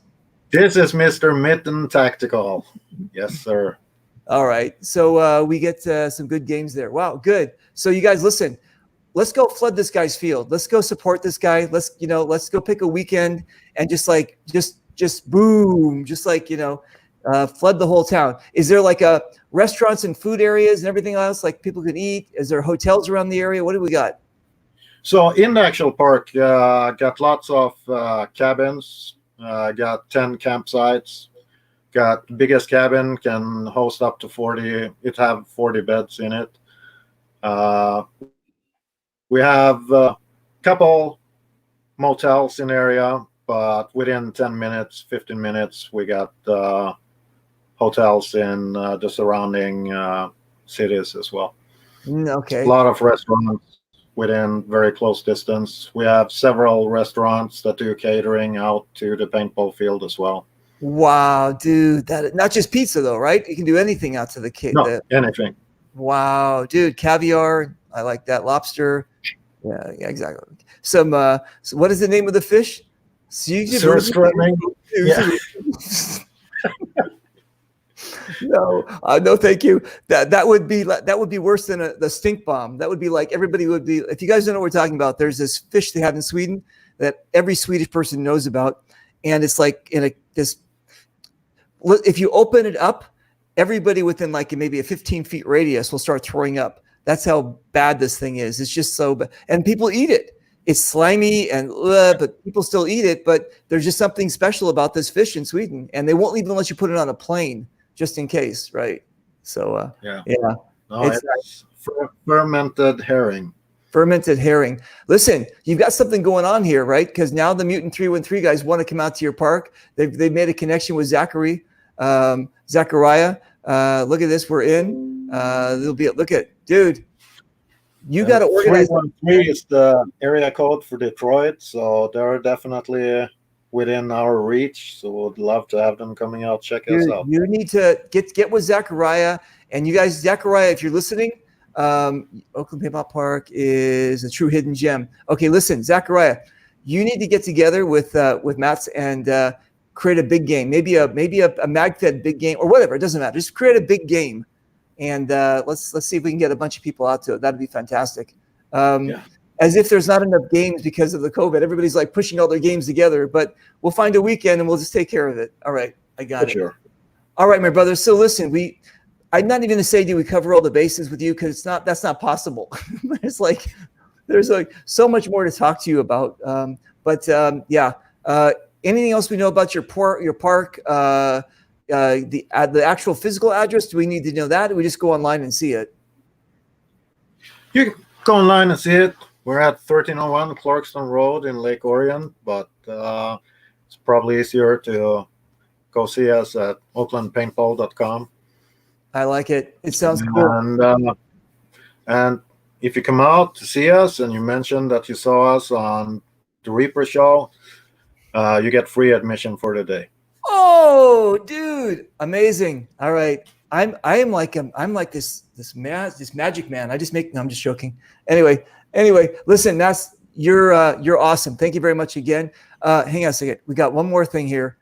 This is Mr. Mitten Tactical. Yes, sir. All right. So we get some good games there. Wow, good. So you guys, listen, let's go flood this guy's field. Let's go support this guy. Let's go pick a weekend and just boom, flood the whole town. Is there like restaurants and food areas and everything else like people can eat? Is there hotels around the area? What do we got? So in the actual park, got lots of cabins, got 10 campsites, got the biggest cabin can host up to 40. It have 40 beds in it. We have a couple motels in area, but within 10 minutes, 15 minutes, we got hotels in the surrounding cities as well. Okay. A lot of restaurants within very close distance. We have several restaurants that do catering out to the paintball field as well. Wow, dude, that not just pizza though, right? You can do anything out to the kid. No, anything. Wow, dude, caviar. I like that. Lobster. Yeah, exactly. So what is the name of the fish? Surströmming. Yeah. No, thank you. That would be worse than the stink bomb. That would be like everybody would be. If you guys don't know what we're talking about, there's this fish they have in Sweden that every Swedish person knows about, and it's like this. If you open it up, everybody within like maybe a 15 feet radius will start throwing up. That's how bad this thing is. It's just so bad, and people eat it. It's slimy but people still eat it. But there's just something special about this fish in Sweden, and they won't even let you put it on a plane just in case, right? So yeah. No, it's fermented herring. Fermented herring. Listen, you've got something going on here, right? Because now the Mutant 313 guys want to come out to your park. They've made a connection with Zachariah. Look at this. We're in. Look at, dude. You got to organize. 313 is the area code for Detroit, so they're definitely within our reach. So we'd love to have them coming out, check us out. You need to get with Zachariah, and you guys, Zachariah, if you're listening, Oakland Paintball Park is a true hidden gem. Okay, listen, Zachariah, you need to get together with Mats and create a big game, maybe a MagFed big game or whatever. It doesn't matter. Just create a big game, and let's see if we can get a bunch of people out to it. That'd be fantastic. As if there's not enough games because of the COVID. Everybody's like pushing all their games together, but we'll find a weekend and we'll just take care of it. All right, I got it. Sure. All right, my brother. So listen, I'm not even going to say do we cover all the bases with you, because that's not possible. there's so much more to talk to you about. Anything else we know about your park? The actual physical address? Do we need to know that? Or we just go online and see it? You can go online and see it. We're at 1301 Clarkston Road in Lake Orion, but it's probably easier to go see us at oaklandpaintball.com. I like it. It sounds cool. And if you come out to see us and you mention that you saw us on the Reaper show, you get free admission for the day. Oh, dude, amazing! All right, I'm like this magic man. I'm just joking. Anyway, listen, you're awesome. Thank you very much again. Hang on a second. We got one more thing here.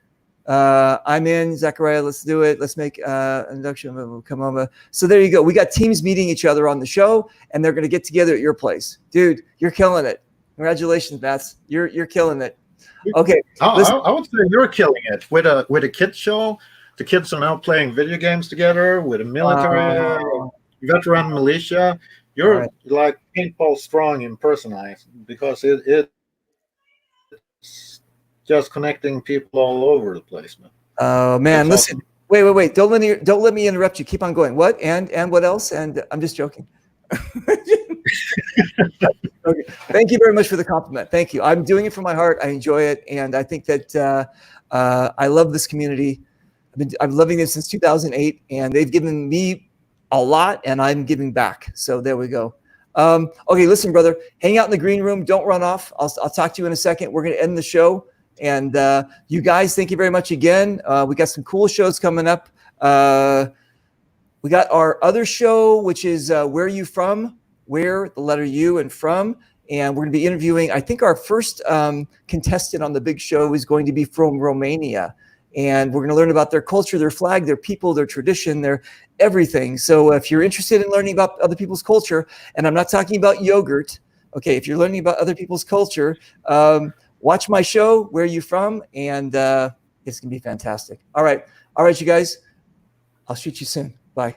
I'm in, Zachariah. Let's do it. Let's make an induction. Come over. So there you go. We got teams meeting each other on the show, and they're going to get together at your place. Dude, you're killing it. Congratulations, Bats. You're killing it. Okay. I would say you're killing it with a kids show. The kids are now playing video games together with a military veteran militia. You're right. Like paintball strong in person, because it's just connecting people all over the place, man. Oh man, listen. Awesome. Wait. Don't let me interrupt you. Keep on going. What? And what else? And I'm just joking. Okay. Thank you very much for the compliment. Thank you. I'm doing it from my heart. I enjoy it, and I think that I love this community. I've been loving it since 2008, and they've given me a lot, and I'm giving back. So there we go. Okay, listen, brother, hang out in the green room. Don't run off. I'll talk to you in a second. We're going to end the show. And you guys, thank you very much again. We got some cool shows coming up. We got our other show, which is Where Are You From? Where, the letter U, and from. And we're going to be interviewing, I think our first contestant on the big show is going to be from Romania. And we're going to learn about their culture, their flag, their people, their tradition, their everything. So if you're interested in learning about other people's culture, and I'm not talking about yogurt, okay, if you're learning about other people's culture, watch my show, Where Are You From? And it's going to be fantastic. All right, you guys. I'll shoot you soon. Bye.